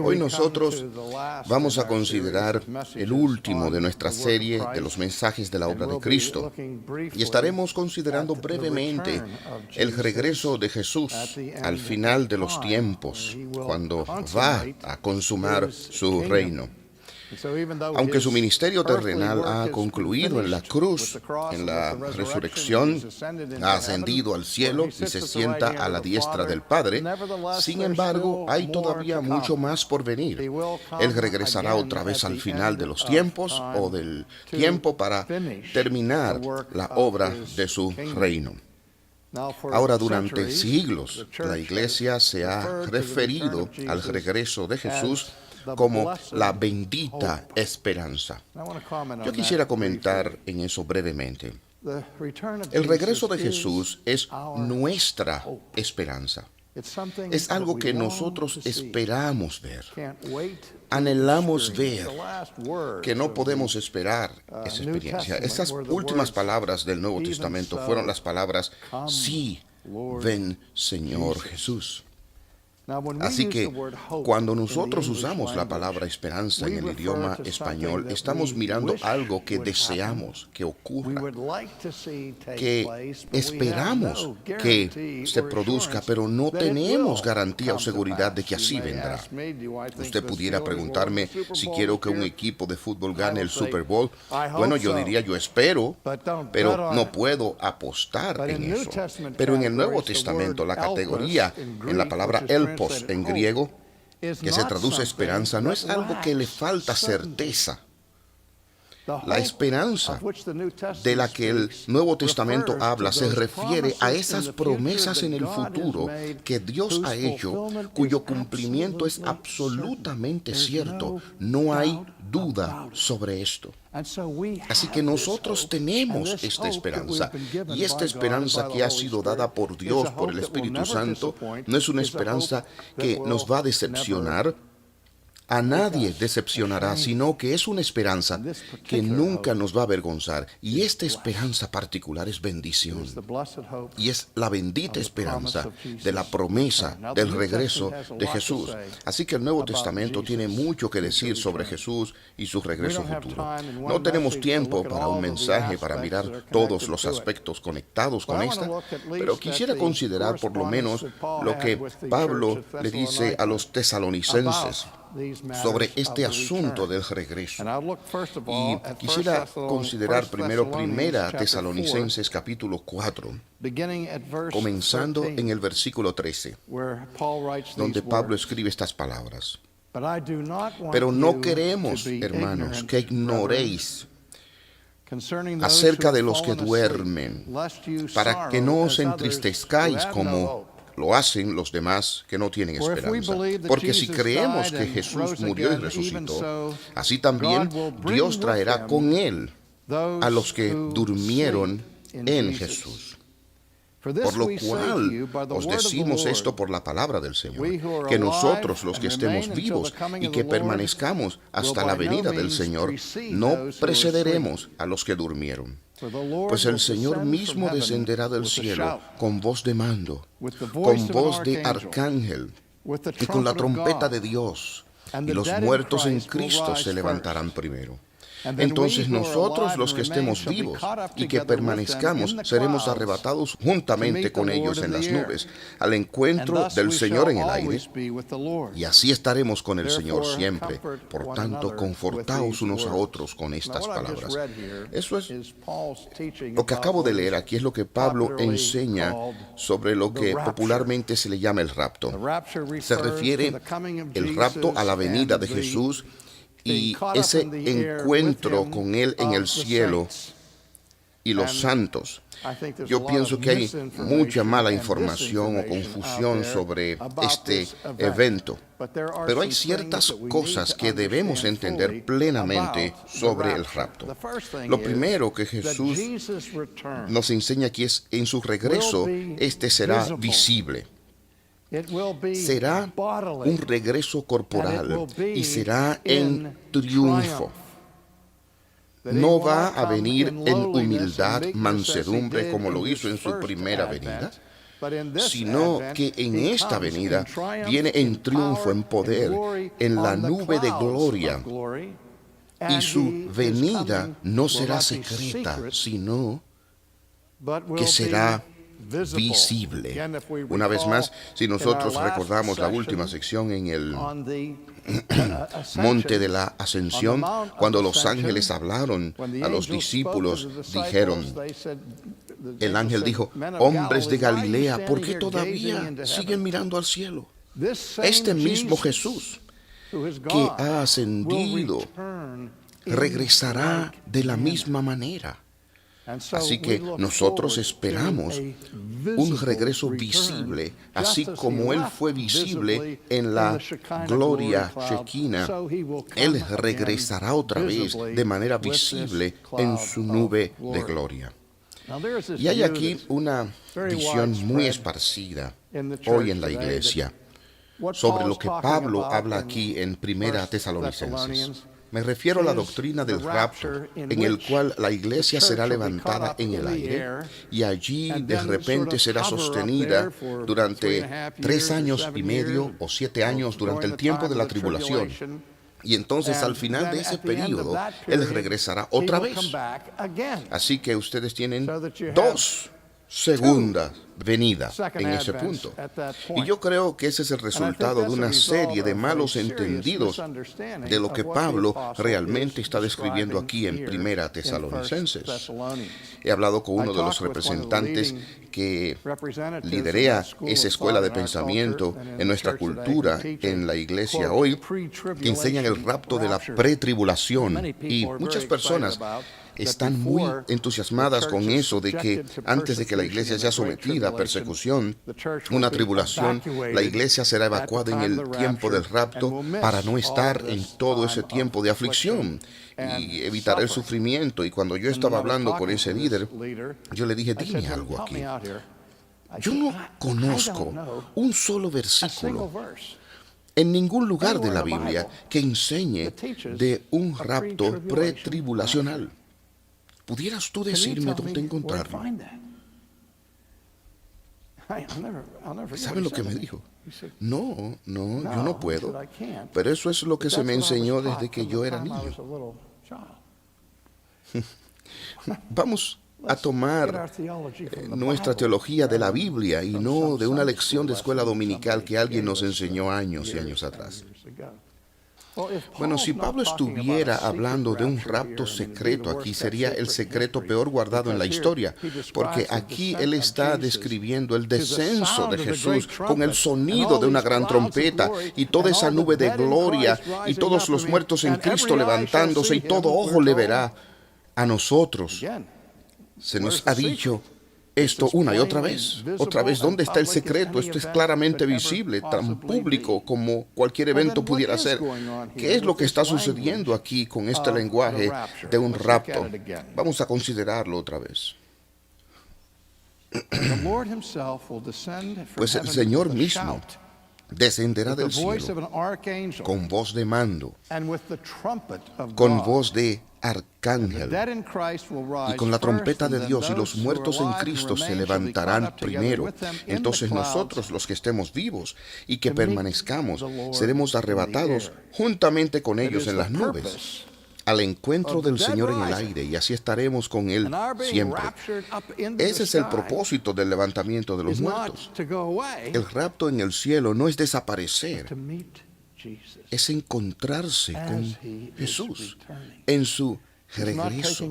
Hoy nosotros vamos a considerar el último de nuestra serie de los mensajes de la obra de Cristo y estaremos considerando brevemente el regreso de Jesús al final de los tiempos, cuando va a consumar su reino. Aunque su ministerio terrenal ha concluido en la cruz, en la resurrección, ha ascendido al cielo y se sienta a la diestra del Padre, sin embargo, hay todavía mucho más por venir. Él regresará otra vez al final de los tiempos o del tiempo para terminar la obra de su reino. Ahora, durante siglos, la Iglesia se ha referido al regreso de Jesús como la bendita esperanza. Yo quisiera comentar en eso brevemente. El regreso de Jesús es nuestra esperanza. Es algo que nosotros esperamos ver. Anhelamos ver, que no podemos esperar esa experiencia. Esas últimas palabras del Nuevo Testamento fueron las palabras: sí, ven, Señor Jesús. Así que cuando nosotros usamos la palabra esperanza en el idioma español, estamos mirando algo que deseamos que ocurra, que esperamos que se produzca, pero no tenemos garantía o seguridad de que así vendrá. Usted pudiera preguntarme si quiero que un equipo de fútbol gane el Super Bowl. Bueno, yo diría, yo espero, pero no puedo apostar en eso. Pero en el Nuevo Testamento, la categoría en la palabra elpos en griego, que se traduce esperanza, no es algo que le falta certeza. La esperanza de la que el Nuevo Testamento habla se refiere a esas promesas en el futuro que Dios ha hecho, cuyo cumplimiento es absolutamente cierto. No hay duda sobre esto. Así que nosotros tenemos esta esperanza, y esta esperanza que ha sido dada por Dios, por el Espíritu Santo, no es una esperanza que nos va a decepcionar. A nadie decepcionará, sino que es una esperanza que nunca nos va a avergonzar. Y esta esperanza particular es bendición. Y es la bendita esperanza de la promesa del regreso de Jesús. Así que el Nuevo Testamento tiene mucho que decir sobre Jesús y su regreso futuro. No tenemos tiempo para un mensaje para mirar todos los aspectos conectados con esta, pero quisiera considerar por lo menos lo que Pablo le dice a los tesalonicenses sobre este asunto del regreso. Y quisiera considerar primero Primera Tesalonicenses capítulo 4, comenzando en el versículo 13, donde Pablo escribe estas palabras: pero no queremos, hermanos, que ignoréis acerca de los que duermen, para que no os entristezcáis como lo hacen los demás que no tienen esperanza. Porque si creemos que Jesús murió y resucitó, así también Dios traerá con Él a los que durmieron en Jesús. Por lo cual os decimos esto por la palabra del Señor, que nosotros, los que estemos vivos y que permanezcamos hasta la venida del Señor, no precederemos a los que durmieron. Pues el Señor mismo descenderá del cielo con voz de mando, con voz de arcángel y con la trompeta de Dios, y los muertos en Cristo se levantarán primero. Entonces nosotros, los que estemos vivos y que permanezcamos, seremos arrebatados juntamente con ellos en las nubes, al encuentro del Señor en el aire, y así estaremos con el Señor siempre. Por tanto, confortaos unos a otros con estas palabras. Eso es lo que acabo de leer aquí, es lo que Pablo enseña sobre lo que popularmente se le llama el rapto. Se refiere el rapto a la venida de Jesús y ese encuentro con Él en el cielo y los santos. Yo pienso que hay mucha mala información o confusión sobre este evento, pero hay ciertas cosas que debemos entender plenamente sobre el rapto. Lo primero que Jesús nos enseña aquí es: en su regreso, este será visible. Será un regreso corporal y será en triunfo. No va a venir en humildad, mansedumbre, como lo hizo en su primera venida, sino que en esta venida viene en triunfo, en poder, en la nube de gloria. Y su venida no será secreta, sino que será visible. Una vez más, si nosotros recordamos la última sección en el monte de la ascensión, cuando los ángeles hablaron a los discípulos, dijeron, el ángel dijo, hombres de Galilea, ¿por qué todavía siguen mirando al cielo? Este mismo Jesús que ha ascendido regresará de la misma manera. Así que nosotros esperamos un regreso visible, así como Él fue visible en la gloria Shekinah. Él regresará otra vez de manera visible en su nube de gloria. Y hay aquí una visión muy esparcida hoy en la iglesia sobre lo que Pablo habla aquí en Primera Tesalonicenses. Me refiero a la doctrina del rapto, en el cual la iglesia será levantada en el aire y allí de repente será sostenida durante 3 años y medio o 7 años durante el tiempo de la tribulación. Y entonces al final de ese periodo, Él regresará otra vez. Así que ustedes tienen 2 segundas venidas en ese punto. Y yo creo que ese es el resultado de una serie de malos entendidos de lo que Pablo realmente está describiendo aquí en Primera Tesalonicenses. He hablado con uno de los representantes que liderea esa escuela de pensamiento en nuestra cultura, en la iglesia hoy, que enseñan el rapto de la pretribulación. Y muchas personas están muy entusiasmadas con eso de que antes de que la iglesia sea sometida a persecución, una tribulación, la iglesia será evacuada en el tiempo del rapto para no estar en todo ese tiempo de aflicción y evitar el sufrimiento. Y cuando yo estaba hablando con ese líder, yo le dije, dime algo aquí. Yo no conozco un solo versículo en ningún lugar de la Biblia que enseñe de un rapto pretribulacional. ¿Pudieras tú decirme dónde encontrarlo? ¿Saben lo que me dijo? No, yo no puedo. Pero eso es lo que se me enseñó desde que yo era niño. Vamos a tomar nuestra teología de la Biblia y no de una lección de escuela dominical que alguien nos enseñó años y años atrás. Bueno, si Pablo estuviera hablando de un rapto secreto aquí, sería el secreto peor guardado en la historia, porque aquí él está describiendo el descenso de Jesús con el sonido de una gran trompeta y toda esa nube de gloria y todos los muertos en Cristo levantándose y todo ojo le verá. A nosotros se nos ha dicho esto una y otra vez. Otra vez, ¿dónde está el secreto? Esto es claramente visible, tan público como cualquier evento pudiera ser. ¿Qué es lo que está sucediendo aquí con este lenguaje de un rapto? Vamos a considerarlo otra vez. Pues el Señor mismo descenderá del cielo con voz de mando, con voz de arcángel, y con la trompeta de Dios, y los muertos en Cristo se levantarán primero. Entonces nosotros, los que estemos vivos y que permanezcamos, seremos arrebatados juntamente con ellos en las nubes al encuentro del Señor en el aire, y así estaremos con Él siempre. Ese es el propósito del levantamiento de los muertos. El rapto en el cielo no es desaparecer, es encontrarse con Jesús en su regreso.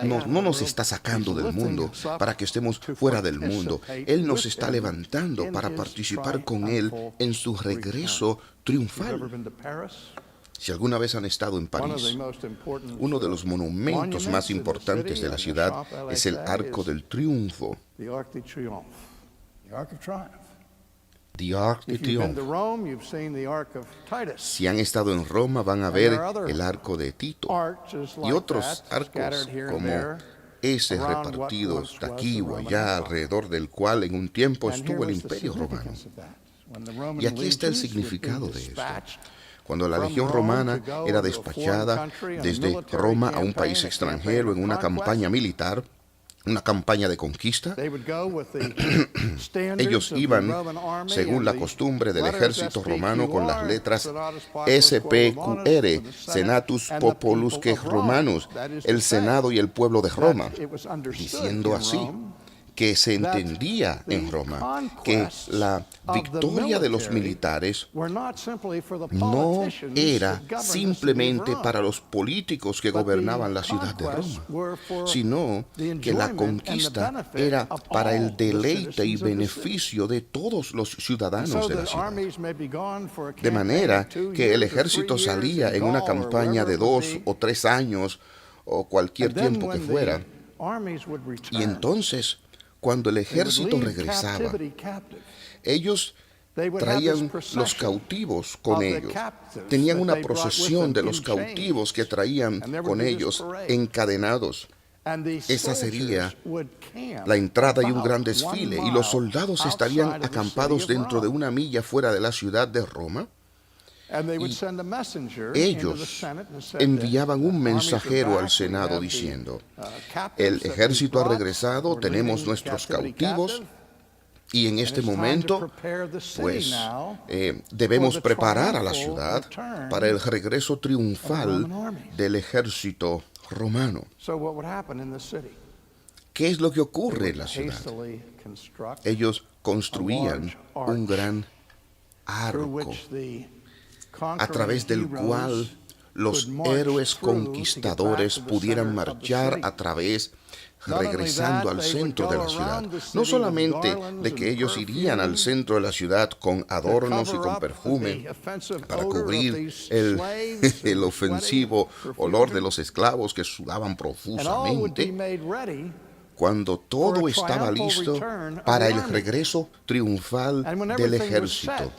No nos está sacando del mundo para que estemos fuera del mundo. Él nos está levantando para participar con Él en su regreso triunfal. Si alguna vez han estado en París, uno de los monumentos más importantes de la ciudad es el Arco del Triunfo. The Arc de Triomphe. Si han estado en Roma, van a ver el Arco de Tito y otros arcos como ese repartidos de aquí o allá, alrededor del cual en un tiempo estuvo el Imperio Romano. Y aquí está el significado de esto. Cuando la legión romana era despachada desde Roma a un país extranjero en una campaña militar, una campaña de conquista. Ellos iban, según la costumbre del ejército romano, con las letras SPQR, Senatus Populusque Romanus, el Senado y el pueblo de Roma, diciendo así que se entendía en Roma que la victoria de los militares no era simplemente para los políticos que gobernaban la ciudad de Roma, sino que la conquista era para el deleite y beneficio de todos los ciudadanos de la ciudad. De manera que el ejército salía en una campaña de 2 o 3 años o cualquier tiempo que fuera, y entonces cuando el ejército regresaba, ellos traían los cautivos con ellos. Tenían una procesión de los cautivos que traían con ellos encadenados. Esa sería la entrada y un gran desfile, y los soldados estarían acampados dentro de 1 milla fuera de la ciudad de Roma. Y ellos enviaban un mensajero al Senado diciendo: el ejército ha regresado, tenemos nuestros cautivos, y en este momento, pues, debemos preparar a la ciudad para el regreso triunfal del ejército romano. ¿Qué es lo que ocurre en la ciudad? Ellos construían un gran arco a través del cual los héroes conquistadores pudieran marchar a través, regresando al centro de la ciudad. No solamente de que ellos irían al centro de la ciudad con adornos y con perfume para cubrir el ofensivo olor de los esclavos que sudaban profusamente, cuando todo estaba listo para el regreso triunfal del ejército.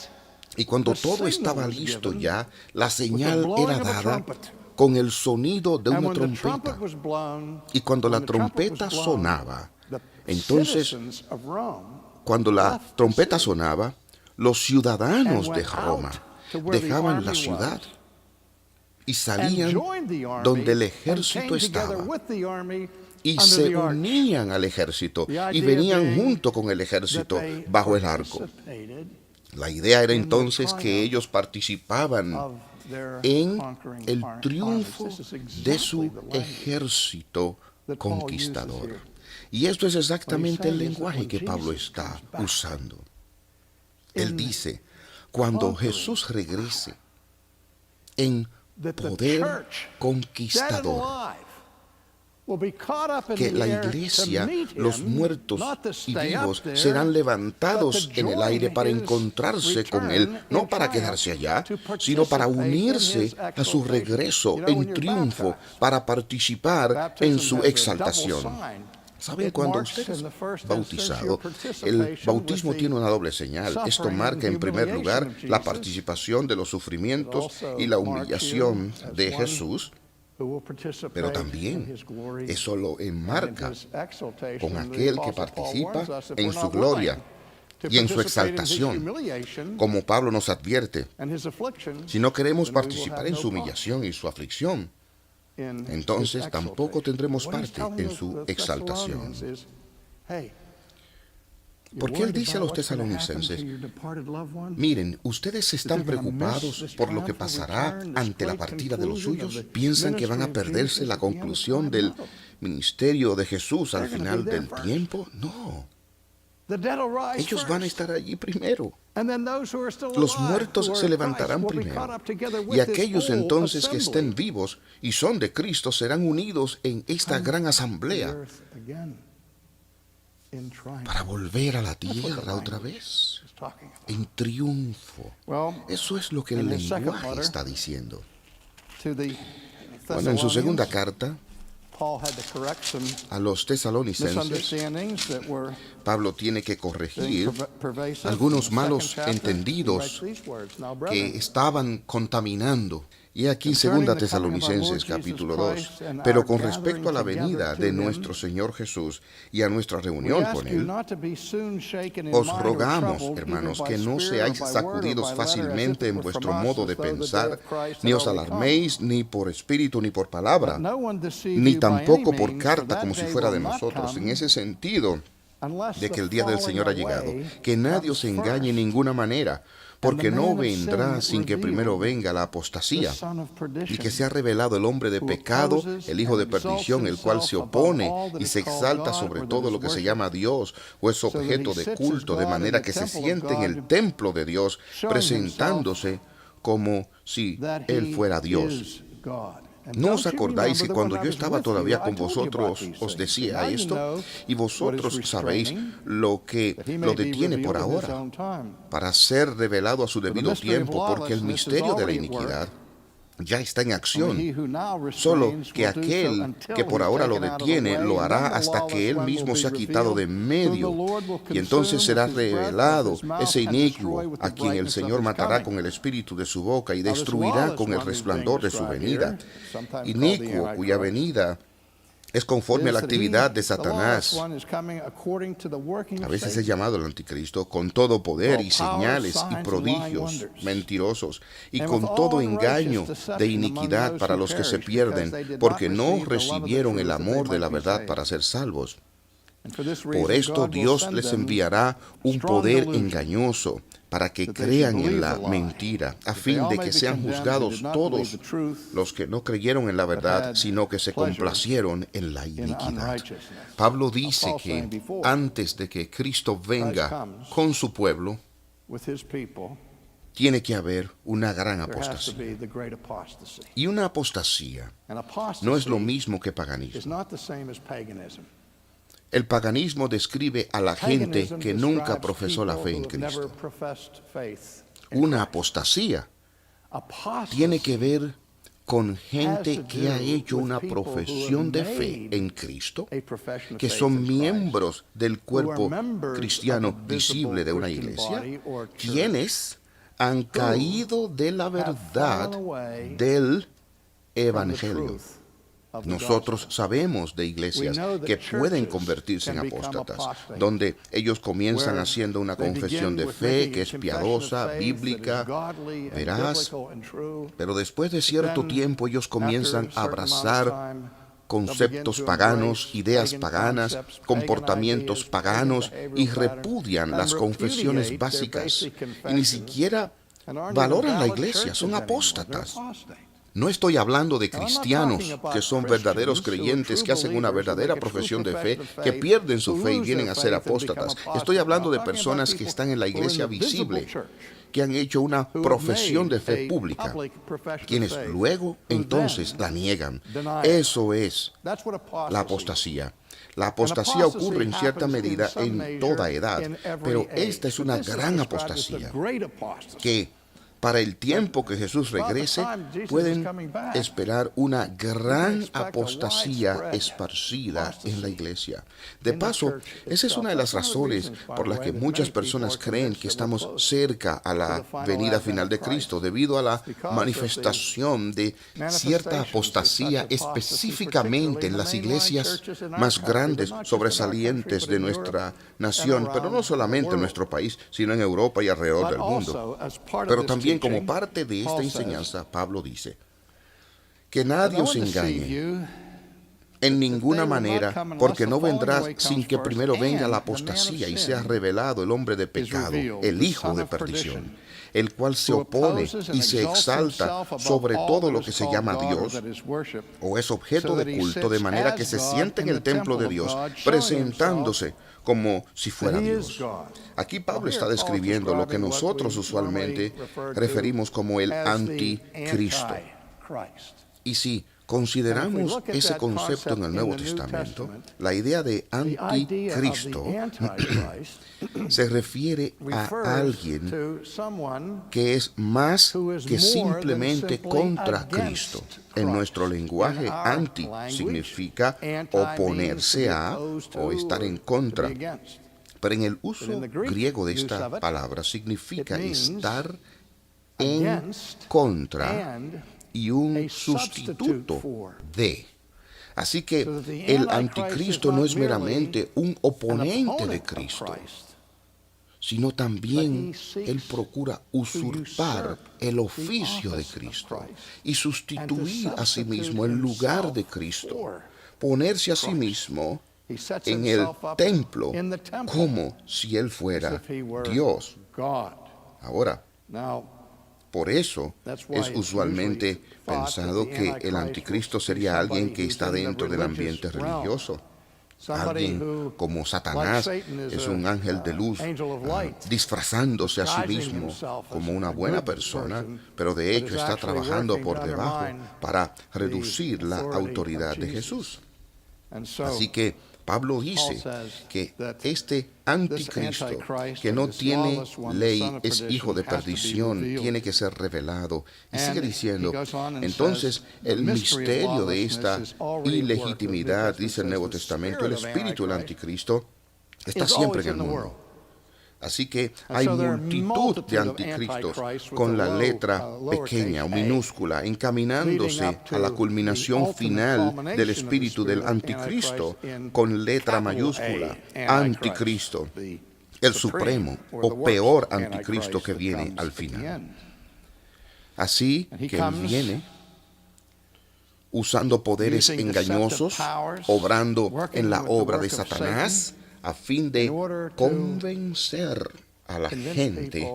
Y cuando todo estaba listo ya, la señal era dada con el sonido de una trompeta. Y cuando la trompeta sonaba, entonces, cuando la trompeta sonaba, los ciudadanos de Roma dejaban la ciudad y salían donde el ejército estaba. Y se unían al ejército y venían junto con el ejército bajo el arco. La idea era entonces que ellos participaban en el triunfo de su ejército conquistador. Y esto es exactamente el lenguaje que Pablo está usando. Él dice, cuando Jesús regrese en poder conquistador, que la iglesia, los muertos y vivos, serán levantados en el aire para encontrarse con Él, no para quedarse allá, sino para unirse a su regreso en triunfo, para participar en su exaltación. ¿Saben? Cuando usted es bautizado, el bautismo tiene una doble señal. Esto marca, en primer lugar, la participación de los sufrimientos y la humillación de Jesús, pero también eso lo enmarca con aquel que participa en su gloria y en su exaltación, como Pablo nos advierte. Si no queremos participar en su humillación y su aflicción, entonces tampoco tendremos parte en su exaltación. Porque él dice a los tesalonicenses: miren, ustedes están preocupados por lo que pasará ante la partida de los suyos. ¿Piensan que van a perderse la conclusión del ministerio de Jesús al final del tiempo? No. Ellos van a estar allí primero. Los muertos se levantarán primero. Y aquellos entonces que estén vivos y son de Cristo serán unidos en esta gran asamblea para volver a la tierra otra vez, en triunfo. Eso es lo que el lenguaje está diciendo. Bueno, en su segunda carta a los tesalonicenses, Pablo tiene que corregir algunos malos entendidos que estaban contaminando Y aquí 2 Tesalonicenses capítulo 2. Pero con respecto a la venida de nuestro Señor Jesús y a nuestra reunión con Él, os rogamos, hermanos, que no seáis sacudidos fácilmente en vuestro modo de pensar, ni os alarméis ni por espíritu ni por palabra, ni tampoco por carta como si fuera de nosotros, en ese sentido de que el día del Señor ha llegado, que nadie os engañe en ninguna manera, porque no vendrá sin que primero venga la apostasía, y que sea revelado el hombre de pecado, el hijo de perdición, el cual se opone y se exalta sobre todo lo que se llama Dios o es objeto de culto, de manera que se siente en el templo de Dios, presentándose como si Él fuera Dios. ¿No os acordáis que cuando yo estaba todavía con vosotros os decía esto? Y vosotros sabéis lo que lo detiene por ahora, para ser revelado a su debido tiempo, porque el misterio de la iniquidad ya está en acción, solo que aquel que por ahora lo detiene lo hará hasta que él mismo se ha quitado de en medio, y entonces será revelado ese inicuo, a quien el Señor matará con el espíritu de su boca y destruirá con el resplandor de su venida. Inicuo, cuya venida es conforme a la actividad de Satanás. A veces es llamado el anticristo, con todo poder y señales y prodigios mentirosos, y con todo engaño de iniquidad para los que se pierden, porque no recibieron el amor de la verdad para ser salvos. Por esto Dios les enviará un poder engañoso, para que crean en la mentira, a fin de que sean juzgados todos los que no creyeron en la verdad, sino que se complacieron en la iniquidad. Pablo dice que antes de que Cristo venga con su pueblo, tiene que haber una gran apostasía. Y una apostasía no es lo mismo que paganismo. El paganismo describe a la gente que nunca profesó la fe en Cristo. Una apostasía tiene que ver con gente que ha hecho una profesión de fe en Cristo, que son miembros del cuerpo cristiano visible de una iglesia, quienes han caído de la verdad del Evangelio. Nosotros sabemos de iglesias que pueden convertirse en apóstatas, donde ellos comienzan haciendo una confesión de fe que es piadosa, bíblica, veraz, pero después de cierto tiempo ellos comienzan a abrazar conceptos paganos, ideas paganas, comportamientos paganos y repudian las confesiones básicas y ni siquiera valoran la iglesia, son apóstatas. No estoy hablando de cristianos que son verdaderos creyentes, que hacen una verdadera profesión de fe, que pierden su fe y vienen a ser apóstatas. Estoy hablando de personas que están en la iglesia visible, que han hecho una profesión de fe pública, quienes luego entonces la niegan. Eso es la apostasía. La apostasía ocurre en cierta medida en toda edad, pero esta es una gran apostasía que para el tiempo que Jesús regrese, pueden esperar una gran apostasía esparcida en la iglesia. De paso, esa es una de las razones por las que muchas personas creen que estamos cerca a la venida final de Cristo, debido a la manifestación de cierta apostasía específicamente en las iglesias más grandes, sobresalientes de nuestra nación, pero no solamente en nuestro país, sino en Europa y alrededor del mundo. Pero también como parte de esta enseñanza, Pablo dice que nadie os engañe en ninguna manera, porque no vendrá sin que primero venga la apostasía y sea revelado el hombre de pecado, el hijo de perdición, el cual se opone y se exalta sobre todo lo que se llama Dios o es objeto de culto, de manera que se siente en el templo de Dios, presentándose como si fuera Dios. Aquí Pablo está describiendo lo que nosotros usualmente referimos como el anticristo. Y si consideramos ese concepto en el Nuevo Testamento, la idea de anticristo se refiere a alguien que es más que simplemente contra Cristo. En nuestro lenguaje, anti significa oponerse a o estar en contra. Pero en el uso griego de esta palabra significa estar en contra y un sustituto de. Así que el anticristo no es meramente un oponente de Cristo, sino también él procura usurpar el oficio de Cristo y sustituir a sí mismo el lugar de Cristo, ponerse a sí mismo en el templo como si él fuera Dios. Ahora, por eso es usualmente pensado que el anticristo sería alguien que está dentro del ambiente religioso. Alguien como Satanás es un ángel de luz, disfrazándose a sí mismo como una buena persona, pero de hecho está trabajando por debajo para reducir la autoridad de Jesús. Así que Pablo dice que este anticristo, que no tiene ley, es hijo de perdición, tiene que ser revelado. Y sigue diciendo, entonces el misterio de esta ilegitimidad, dice el Nuevo Testamento, el espíritu del anticristo, está siempre en el mundo. Así que hay multitud de anticristos con la letra pequeña o minúscula, encaminándose a la culminación final del espíritu del anticristo con letra mayúscula, anticristo, el supremo o peor anticristo que viene al final. Así que él viene usando poderes engañosos, obrando en la obra de Satanás, a fin de convencer a la gente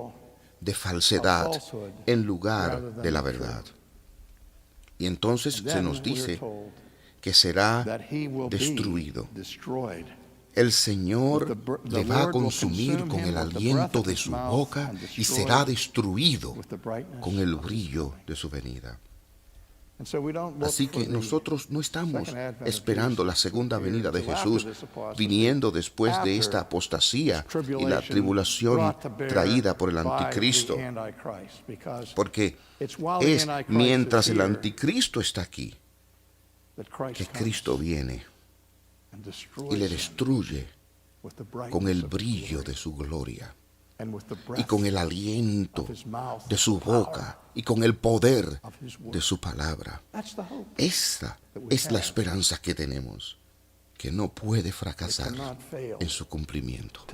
de falsedad en lugar de la verdad. Y entonces se nos dice que será destruido. El Señor le va a consumir con el aliento de su boca y será destruido con el brillo de su venida. Así que nosotros no estamos esperando la segunda venida de Jesús, viniendo después de esta apostasía y la tribulación traída por el anticristo, porque es mientras el anticristo está aquí que Cristo viene y le destruye con el brillo de su gloria y con el aliento de su boca y con el poder de su palabra. Esta es la esperanza que tenemos, que no puede fracasar en su cumplimiento.